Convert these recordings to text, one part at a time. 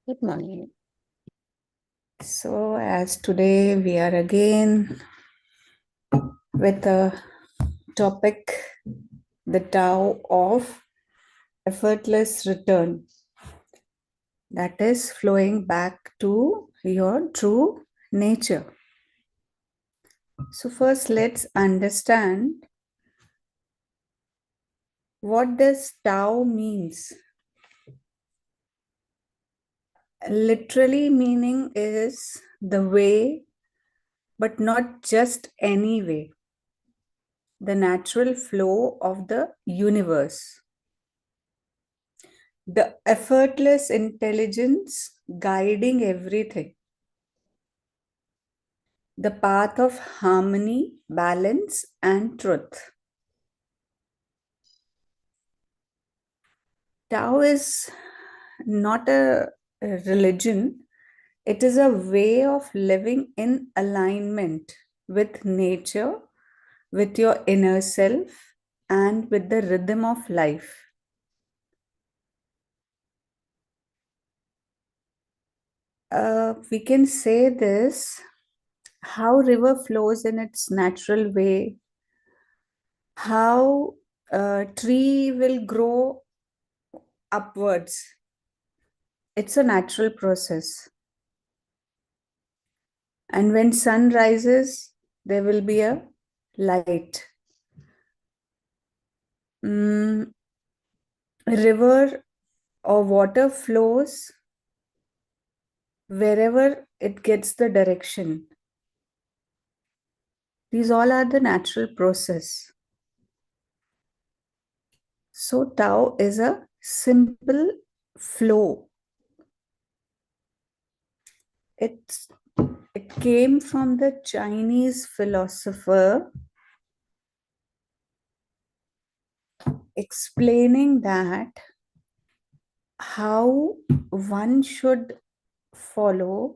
Good morning. So, as today we are again with a topic, the Tao of effortless return, that is flowing back to your true nature. So, first let's understand what does Tao means. Literally meaning is the way, but not just any way, the natural flow of the universe. The effortless intelligence guiding everything, the path of harmony, balance, and truth. Tao is not a religion, it is a way of living in alignment with nature, with your inner self, and with the rhythm of life. We can say this, how river flows in its natural way, how a tree will grow upwards. It's a natural process. And when sun rises, there will be a light. Mm, river or water flows wherever it gets the direction. These all are the natural process. So Tao is a simple flow. It's it came from the Chinese philosopher explaining that how one should follow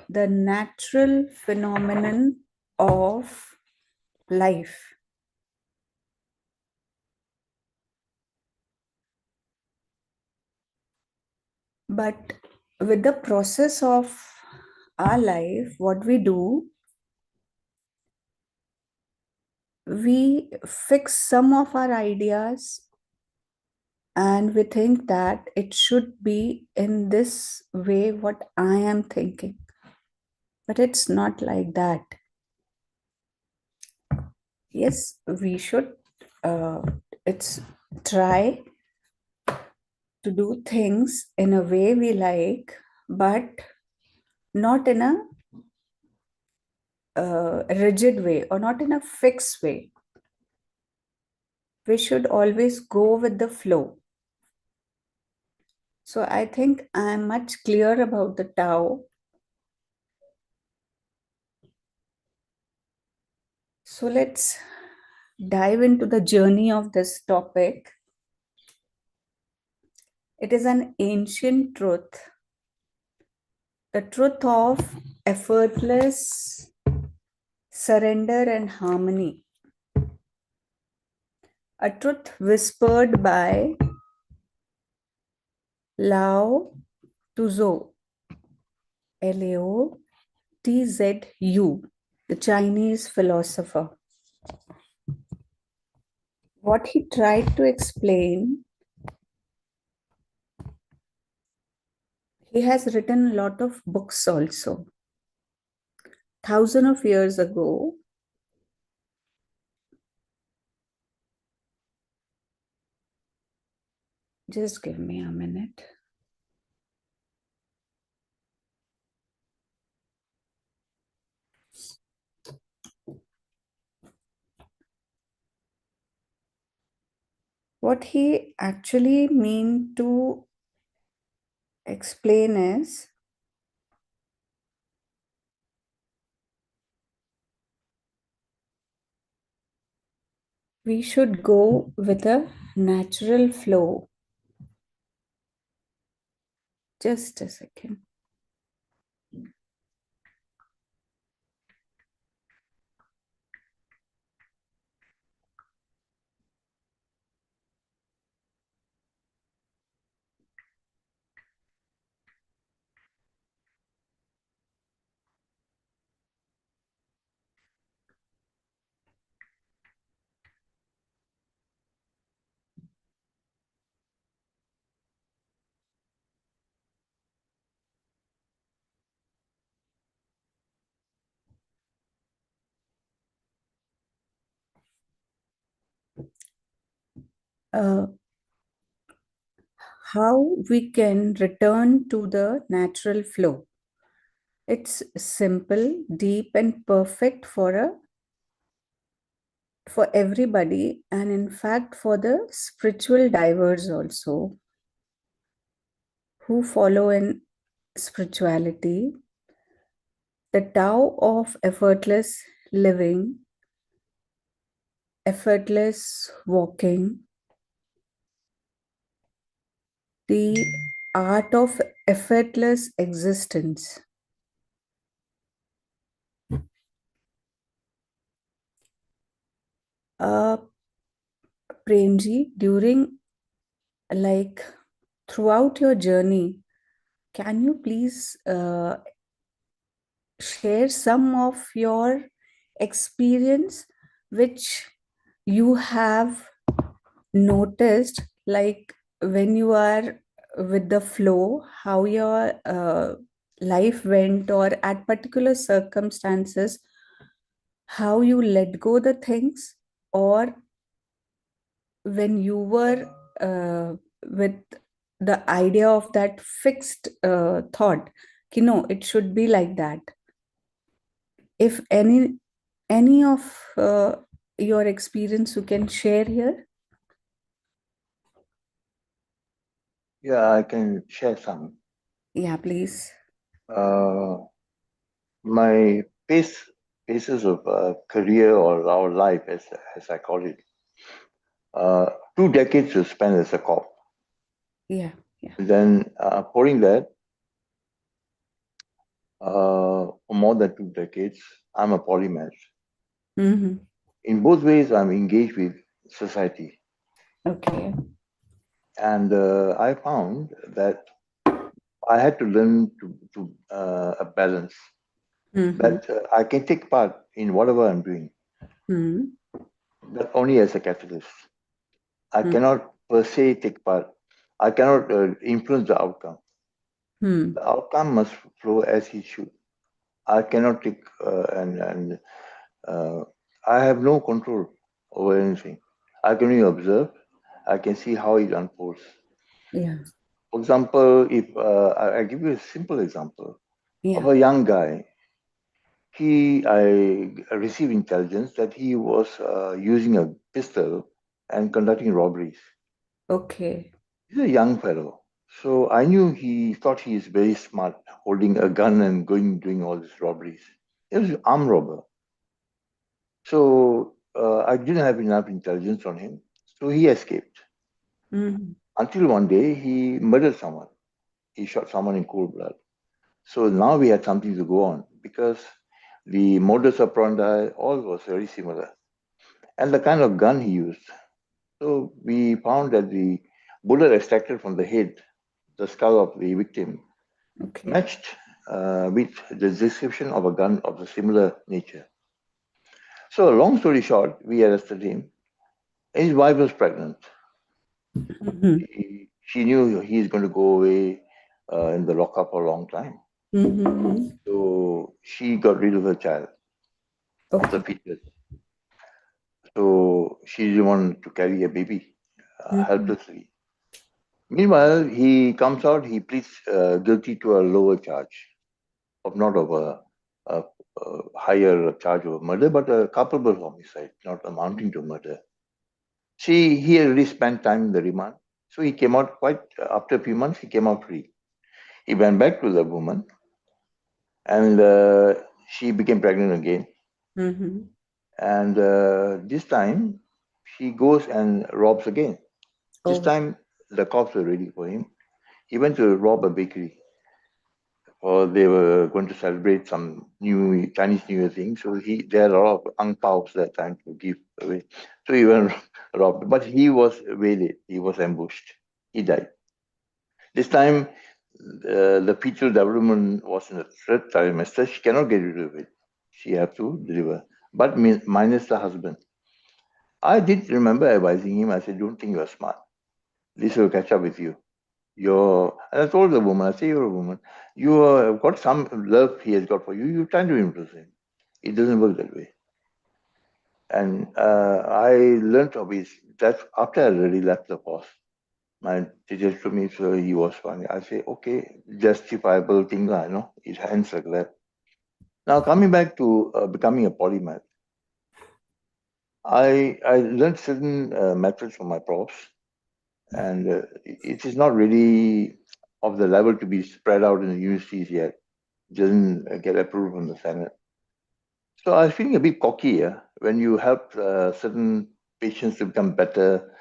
the natural phenomenon of life. But with the process of our life, what we do, we fix some of our ideas and we think that it should be in this way what I am thinking. But it's not like that. Yes, we should uh, it's try to do things in a way we like, but not in a rigid way or not in a fixed way. We should always go with the flow. So I think I'm much clear about the Tao. So let's dive into the journey of this topic. It is an ancient truth, the truth of effortless surrender and harmony. A truth whispered by Lao Tzu, Lao Tzu, the Chinese philosopher. What he tried to explain, he has written a lot of books also. Thousands of years ago, just give me a minute. What he actually mean to explain is we should go with a natural flow. Just a second. uh, how we can return to the natural flow. It's simple, deep, and perfect for everybody, and in fact for the spiritual divers also who follow in spirituality. The Tao of effortless living, effortless walking, the art of effortless existence. Uh, Premji, during like throughout your journey, can you please share some of your experience which you have noticed, like when you are with the flow, how your life went, or at particular circumstances, how you let go the things, or when you were with the idea of that fixed thought, it should be like that. If any of your experience you can share here. Yeah, I can share some. Yeah, please. Uh, my phases of career or our life, as I call it, 2 decades to spend as a cop. Yeah, yeah. Then following that, for more than 2 decades, I'm a polymath. Mm-hmm. In both ways, I'm engaged with society, Okay. and I found that I had to learn to a balance. Mm-hmm. That I can take part in whatever I'm doing, Mm-hmm. but only as a catalyst. I cannot per se take part. I cannot influence the outcome. Mm-hmm. The outcome must flow as it should. I cannot take and uh, I have no control over anything. I can only observe. I can see how it unfolds. Yeah, For example, if I give you a simple example of yeah. a young guy, I received intelligence that he was using a pistol and conducting robberies. Okay. He's a young fellow. So I knew he thought he is very smart, holding a gun and going doing all these robberies. He was an armed robber. So I didn't have enough intelligence on him. So he escaped. Mm-hmm. Until one day he murdered someone. He shot someone in cold blood. So now we had something to go on because the modus operandi all was very similar. And the kind of gun he used. So we found that the bullet extracted from the head, the skull of the victim, Okay. matched with the description of a gun of a similar nature. So, long story short, we arrested him. His wife was pregnant. Mm-hmm. She knew he's going to go away in the lockup for a long time. Mm-hmm. So, she got rid of her child, of the Okay. fetus. So, she didn't want to carry a baby Mm-hmm. helplessly. Meanwhile, he comes out, he pleads guilty to a lower charge of not of a higher charge of murder, but a culpable homicide, not amounting to murder. He already spent time in the remand. So he came out quite, after a few months, he came out free. He went back to the woman and she became pregnant again. Mm-hmm. And this time, she goes and robs again. This Oh, time, the cops were ready for him. He went to rob a bakery, or they were going to celebrate some new Chinese New Year thing. So there are a lot of unpacks that time to give away. So he went robbed, but he was waylaid. He was ambushed. He died. This time, the fetal development was in the third trimester. She cannot get rid of it. She have to deliver, but minus the husband. I did remember advising him. I said, "Don't think you are smart. This will catch up with you. And I told the woman, I say, you're a woman. You have got some love he has got for you. You're trying to impress him. It doesn't work that way. And I learned of his. That's after I already left the course. My teacher told me, so he was funny. I say, okay, justifiable thing, lah, it ends like that. Now, coming back to becoming a polymath, I learned certain methods from my profs, and it is not really of the level to be spread out in the universities yet. It doesn't get approved from the Senate. So I was feeling a bit cocky, yeah, when you help certain patients to become better,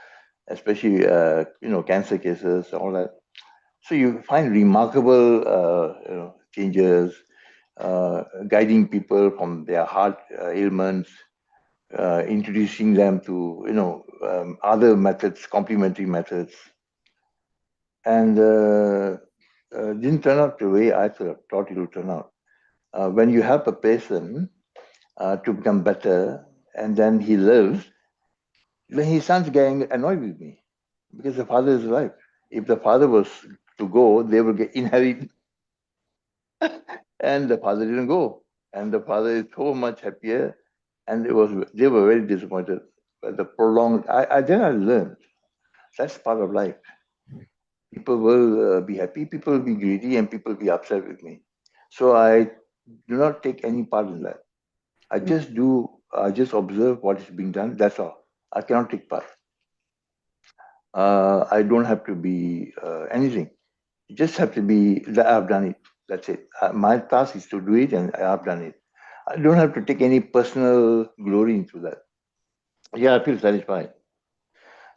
especially cancer cases and all that. So you find remarkable changes, guiding people from their heart ailments, introducing them to other methods, complementary methods, and didn't turn out the way I thought it would turn out. When you help a person to become better, and then he lives, then he starts getting annoyed with me because the father is alive. If the father was to go, they will get inherit, and the father didn't go, and the father is so much happier, and they were very disappointed. But the prolonged, I then I learned that's part of life. People will be happy, people will be greedy, and people will be upset with me. So I do not take any part in that. I just observe what is being done. That's all. I cannot take part. I don't have to be anything. You just have to be that I've done it. That's it. My task is to do it, and I've done it. I don't have to take any personal glory into that. Yeah, I feel satisfied.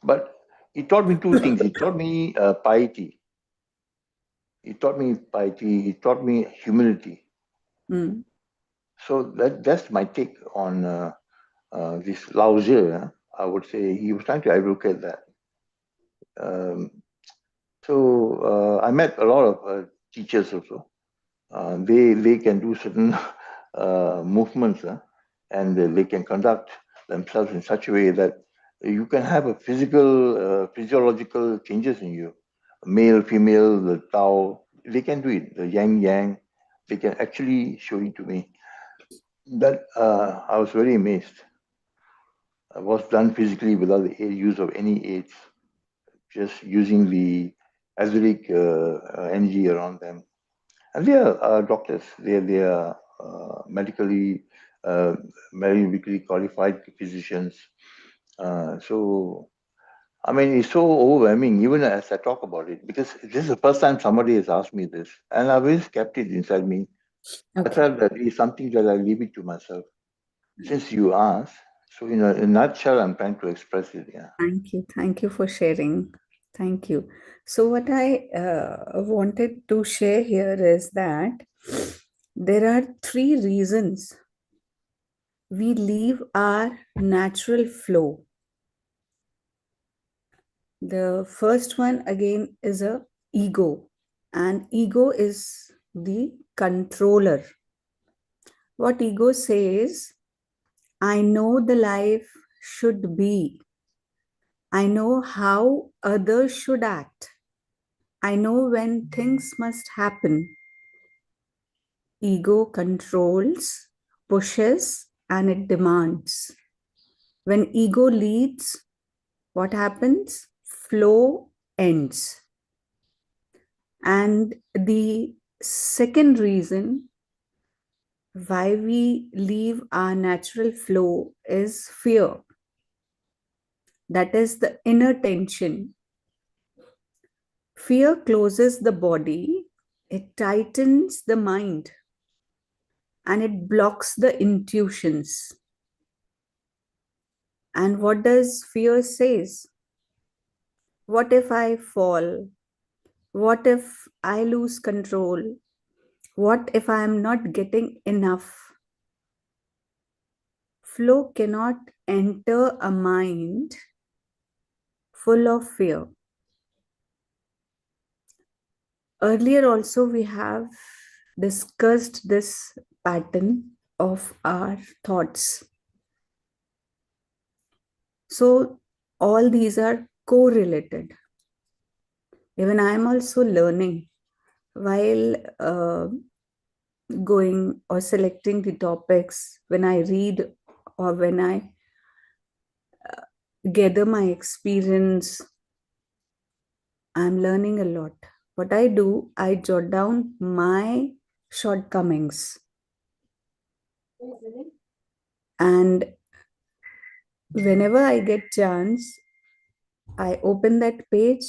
But he taught me two things. He taught me piety. He taught me piety. He taught me humility. Mm. So that's my take on this Lao Tzu. I would say he was trying to advocate that. Um, so I met a lot of teachers also. They can do certain movements, and they can conduct themselves in such a way that you can have a physiological changes in you, male, female, the Tao. They can do it. The Yang Yang, they can actually show it to me. That I was very amazed. It was done physically without the use of any aids, just using the athletic energy around them. And they are doctors. They are uh, medically qualified physicians. So I mean, it's so overwhelming, even as I talk about it, because this is the first time somebody has asked me this, and I've always kept it inside me. I Okay. felt that it's something that I leave it to myself. Since you asked, so in a nutshell, I'm trying to express it. Yeah. Thank you. Thank you for sharing. Thank you. So, what I wanted to share here is that there are three reasons we leave our natural flow. The first one again is a ego, and ego is the controller. What ego says, I know the life should be, I know how others should act, I know when things must happen. Ego controls, pushes, and it demands. When ego leads, what happens? Flow ends. And the second reason why we leave our natural flow is fear. That is the inner tension. Fear closes the body, it tightens the mind, and it blocks the intuitions. And what does fear says? What if I fall? What if I lose control? What if I am not getting enough? Flow cannot enter a mind full of fear. Earlier, also, we have discussed this pattern of our thoughts. So, all these are correlated. Even I am also learning while going or selecting the topics when I read or when I gather my experience. I'm learning a lot. What I do, I jot down my shortcomings. And whenever I get chance, I open that page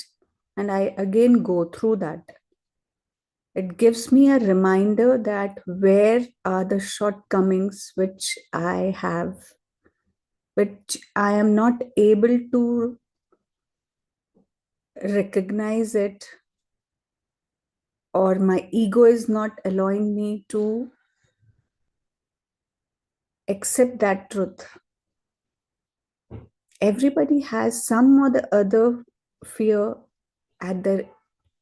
and I again go through that. It gives me a reminder that where are the shortcomings which I have, which I am not able to recognize it, or my ego is not allowing me to accept that truth. Everybody has some or the other fear at their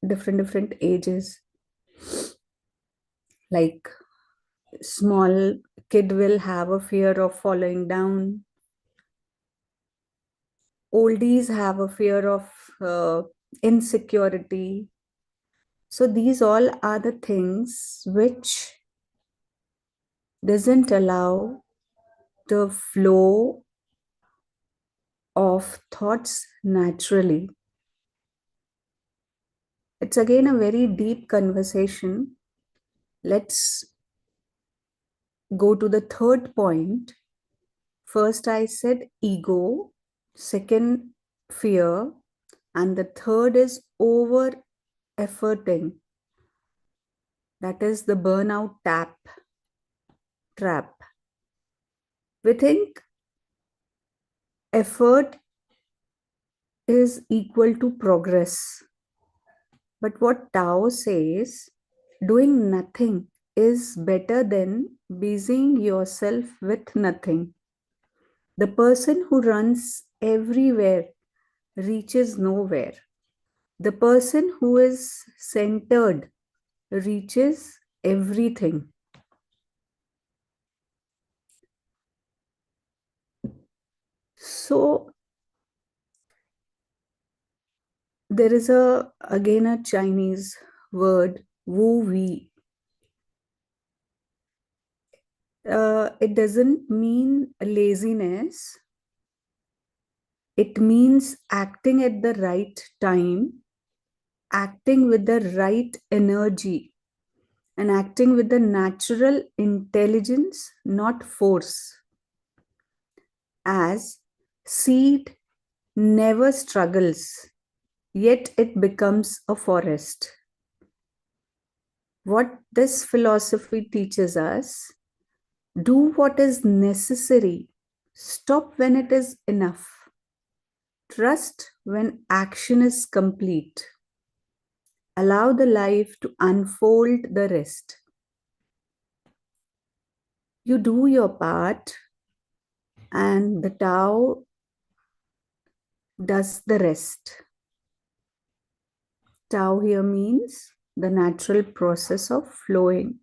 different ages. Like small kid will have a fear of falling down. Oldies have a fear of insecurity. So these all are the things which doesn't allow the flow of thoughts naturally. It's again a very deep conversation. Let's go to the third point. First, I said ego, second, fear, and the third is over efforting. That is the burnout trap. We think effort is equal to progress. But what Tao says, doing nothing is better than busying yourself with nothing. The person who runs everywhere reaches nowhere. The person who is centered reaches everything. So there is a again a Chinese word wu wei. It doesn't mean laziness. It means acting at the right time, acting with the right energy, and acting with the natural intelligence, not force. As seed never struggles, yet it becomes a forest. What this philosophy teaches us, do what is necessary, stop when it is enough, trust when action is complete, allow the life to unfold the rest. You do your part, and the Tao does the rest. Tao here means the natural process of flowing.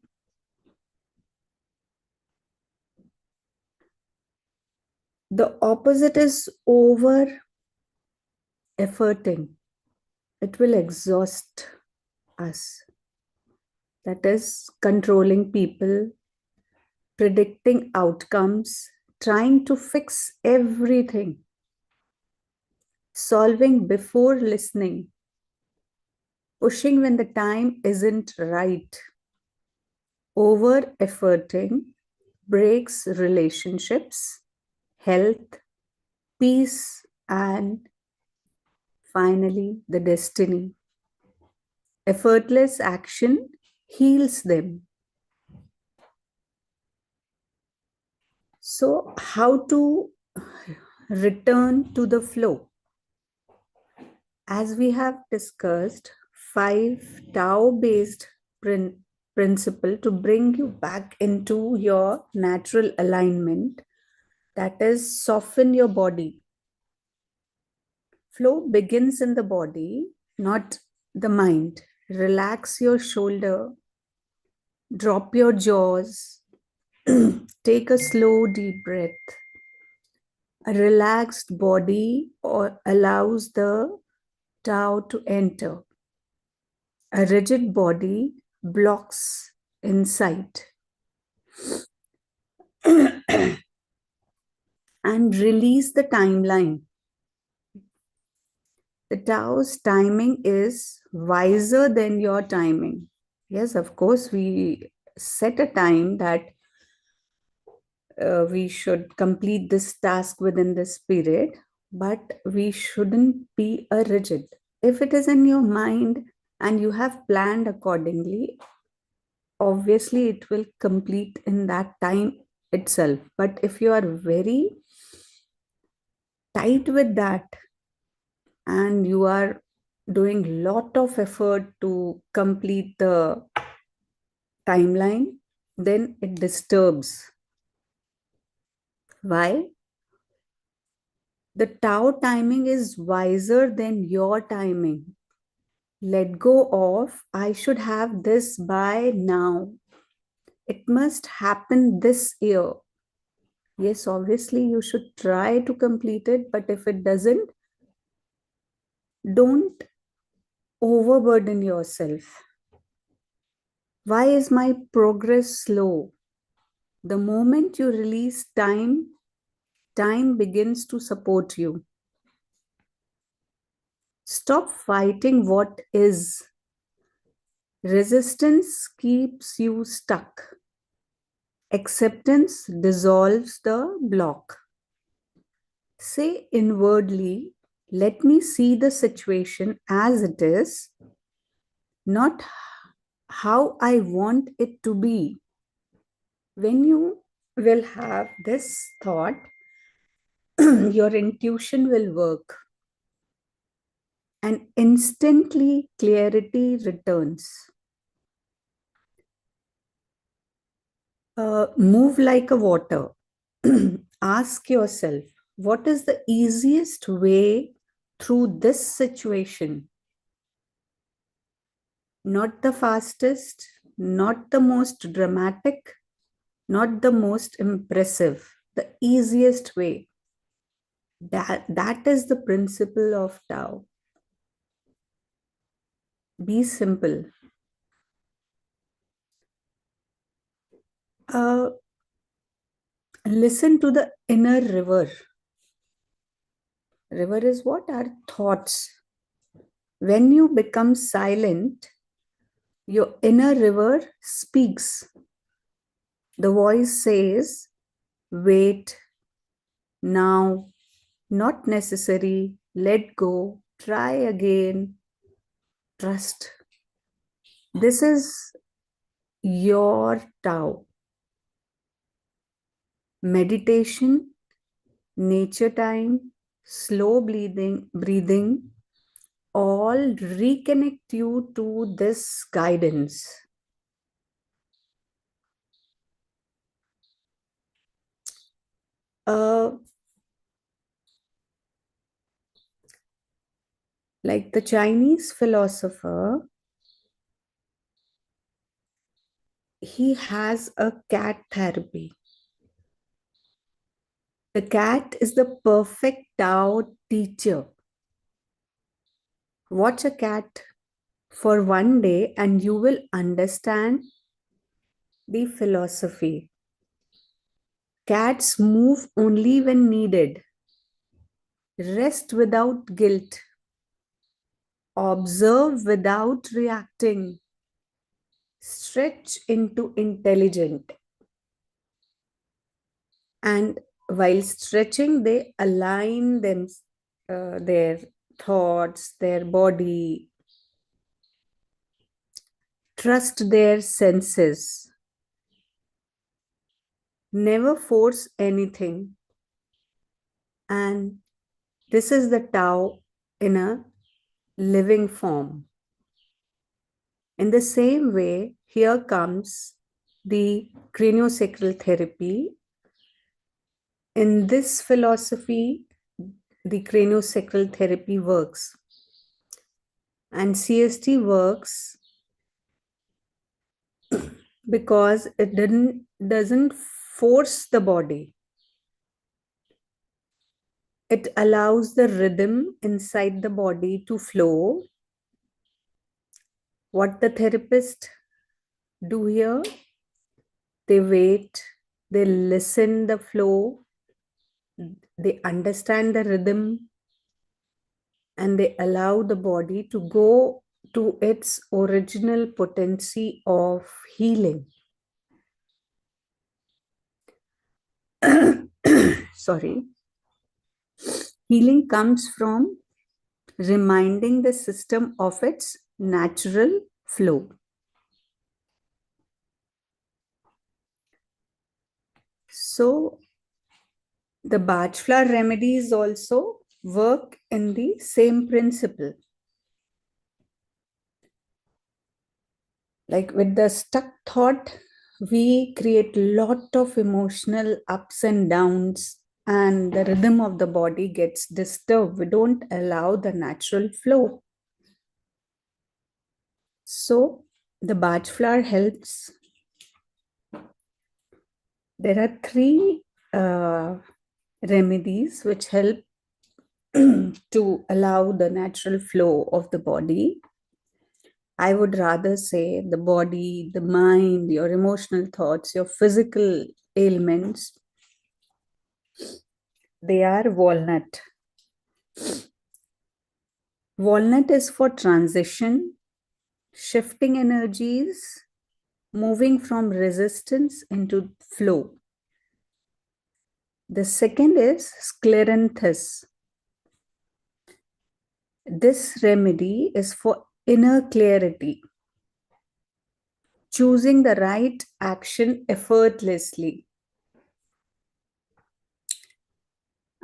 The opposite is over efforting. It will exhaust us. That is controlling people, predicting outcomes, trying to fix everything, solving before listening, pushing when the time isn't right. Over efforting breaks relationships, health, peace, and finally the destiny. Effortless action heals them. So, how to return to the flow? As we have discussed, five Tao based principle to bring you back into your natural alignment, that is, soften your body. Flow begins in the body, not the mind. Relax your shoulder, drop your jaws, take a slow, deep breath. A relaxed body or allows the Tao to enter. A rigid body blocks insight. And release the timeline. The Tao's timing is wiser than your timing. Yes, of course, we set a time that we should complete this task within this period, but we shouldn't be a rigid. If it is in your mind and you have planned accordingly, obviously it will complete in that time itself. But if you are very tight with that and you are doing lot of effort to complete the timeline, then it disturbs. Why? The Tao timing is wiser than your timing. Let go of, I should have this by now. It must happen this year. Yes, obviously, you should try to complete it, but if it doesn't, don't overburden yourself. Why is my progress slow? The moment you release time, time begins to support you. Stop fighting what is. Resistance keeps you stuck. Acceptance dissolves the block. Say inwardly, let me see the situation as it is, not how I want it to be. When you will have this thought, your intuition will work and instantly clarity returns. Move like a water. Ask yourself, what is the easiest way through this situation? Not the fastest, not the most dramatic, not the most impressive, the easiest way. That is the principle of Tao. Be simple. Uh, Listen to the inner river. River is what? Our thoughts. When you become silent, your inner river speaks. The voice says, wait, now, not necessary, let go, try again, trust. This is your Tao. Meditation, nature time, slow breathing, all reconnect you to this guidance. Uh, like the Chinese philosopher, he has a cat therapy. The cat is the perfect Tao teacher. Watch a cat for one day and you will understand the philosophy. Cats move only when needed, rest without guilt, observe without reacting, stretch into intelligent. And while stretching, they align their thoughts, their body, trust their senses, never force anything. And this is the Tao in a living form. In the same way, here comes the craniosacral therapy. In this philosophy, the craniosacral therapy works. And CST works because it doesn't force the body. It allows the rhythm inside the body to flow. What the therapist do here? They wait, they listen the flow, they understand the rhythm, and they allow the body to go to its original potency of healing. Sorry. Healing comes from reminding the system of its natural flow. So, the Bach flower remedies also work in the same principle. Like with the stuck thought, we create lot of emotional ups and downs, and the rhythm of the body gets disturbed. We don't allow the natural flow. So, the Bach flower helps. There are three remedies which help to allow the natural flow of the body. I would rather say the body, the mind, your emotional thoughts, your physical ailments, they are walnut. Walnut is for transition, shifting energies, moving from resistance into flow. The second is scleranthus. This remedy is for inner clarity, choosing the right action effortlessly.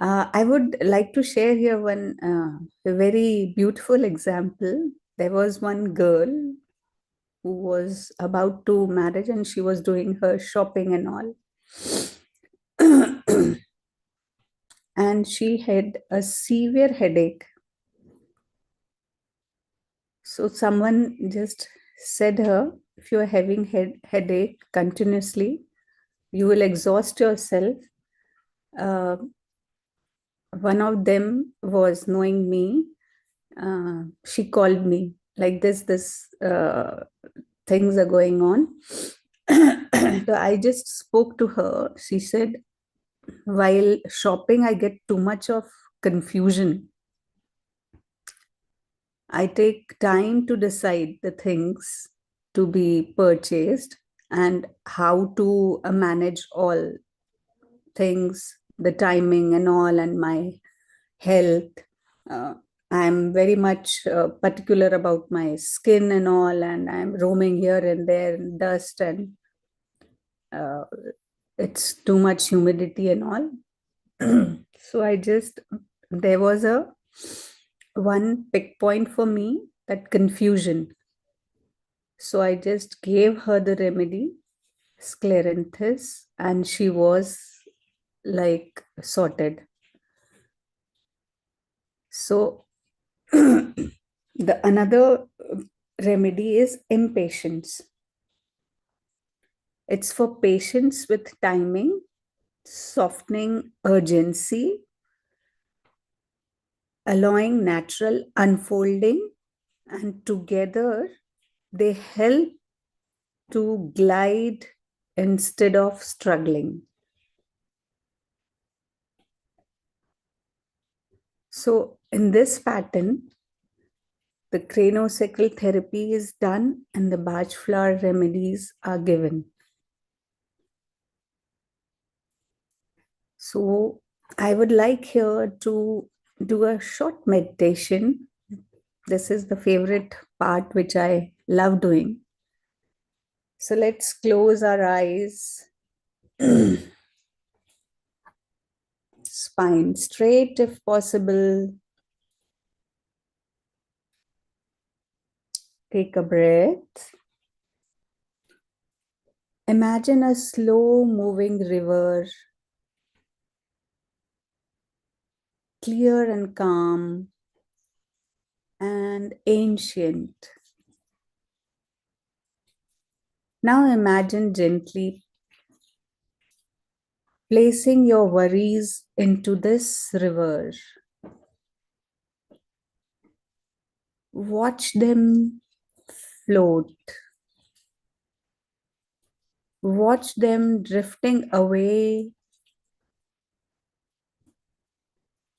I would like to share here one a very beautiful example. There was one girl who was about to marry and she was doing her shopping and all. And she had a severe headache. So someone just said her, if you are having headache continuously, you will exhaust yourself. Uh, One of them was knowing me. She called me like this things are going on. So I just spoke to her. She said, while shopping, I get too much of confusion. I take time to decide the things to be purchased and how to manage all things, the timing and all, and my health. Uh, I'm very much particular about my skin and all, and I'm roaming here and there in dust, and uh, it's too much humidity and all. So there was a one pick point for me, that confusion. So I just gave her the remedy, scleranthus, and she was like sorted. So the another remedy is impatience. It's for patience with timing, softening urgency, allowing natural unfolding, and together they help to glide instead of struggling. So, in this pattern, the craniosacral therapy is done and the Bach flower remedies are given. So, I would like here to do a short meditation. This is the favorite part which I love doing. So, let's close our eyes, spine straight if possible. Take a breath. Imagine a slow moving river, clear and calm and ancient. Now imagine gently placing your worries into this river. Watch them float. Watch them drifting away.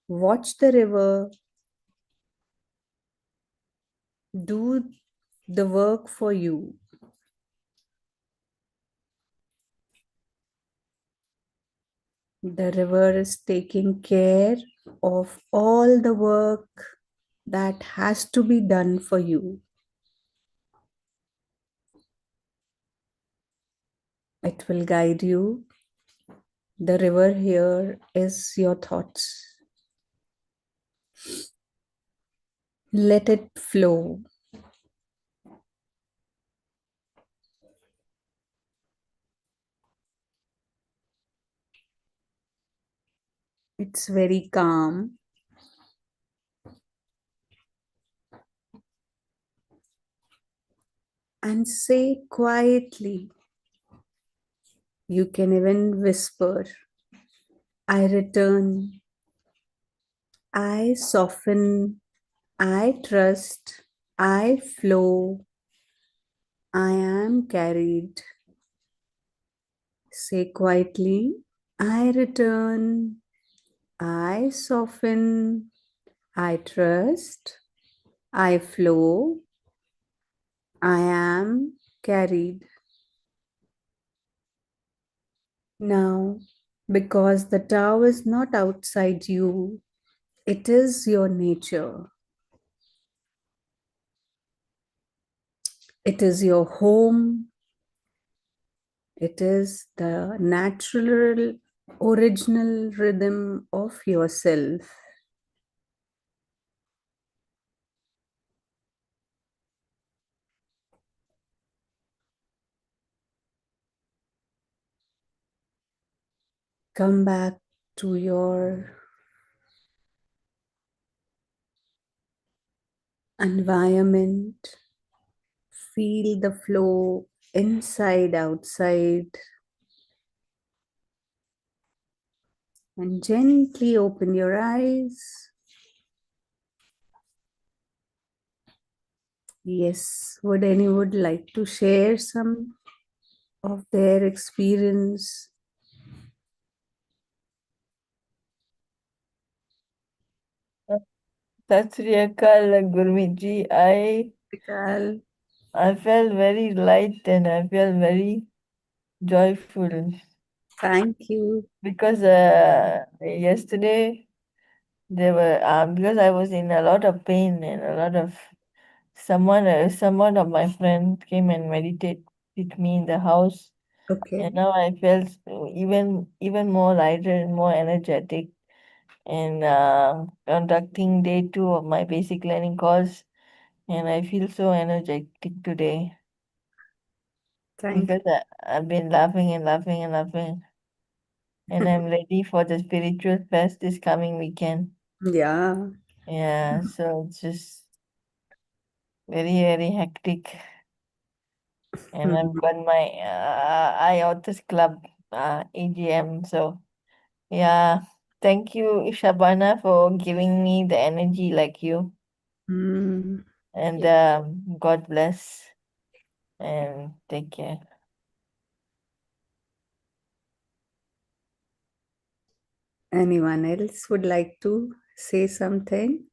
Watch the river do the work for you. The river is taking care of all the work that has to be done for you. It will guide you. The river here is your thoughts. Let it flow. It's very calm. And say quietly, you can even whisper, I return, I soften, I trust, I flow, I am carried. Say quietly, I return, I soften, I trust, I flow, I am carried. Now, because the Tao is not outside you, it is your nature. It is your home. It is the natural, original rhythm of yourself. Come back to your environment. Feel the flow inside, outside, and gently open your eyes. Yes, would anyone like to share some of their experience? Sat Sri Akal, Gurmeet ji. Tikal, I felt very light and I felt very joyful thank you. because yesterday there were because I was in a lot of pain and a lot of someone of my friend came and meditate with me in the house, and Okay, now I felt even more lighter and more energetic, and conducting day 2 of my basic learning course, and I feel so energetic today thank because I've been laughing and laughing and laughing, and I'm ready for the spiritual fest this coming weekend. you. Yeah, Yeah, so it's just very hectic, and I've got my IOTIS club AGM. So yeah, thank you, Shabana, for giving me the energy like you, Mm. and Yeah. God bless and take care. Anyone else would like to say something?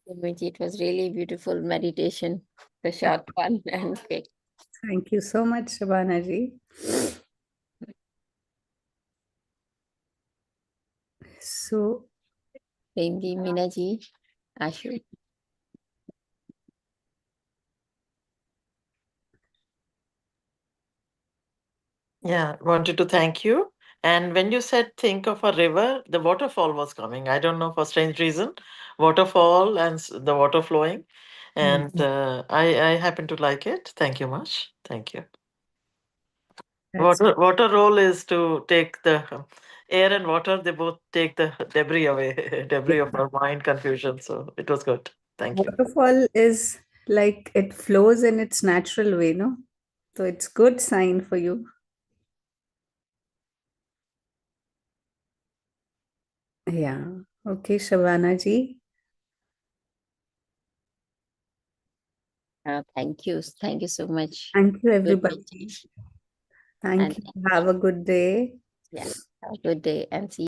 Gurmeet, it was really beautiful meditation, the short one and quick. Thank you so much, Shabana ji. So, Premji, Minaji, Ashu. Yeah, wanted to thank you. And when you said think of a river, the waterfall was coming. I don't know for strange reason, waterfall and the water flowing, mm, and I happen to like it. Thank you much. Thank you. that's Water role is to take the air and water. They both take the debris away, debris of yeah. our mind confusion. So it was good. Thank you. Waterfall is like it flows in its natural way, no? So it's good sign for you. Yeah. Okay, Shabana ji. Thank you so much, Thank you, Gurmeet. everybody. And Thank you. Have a good day. yeah, have a good day and see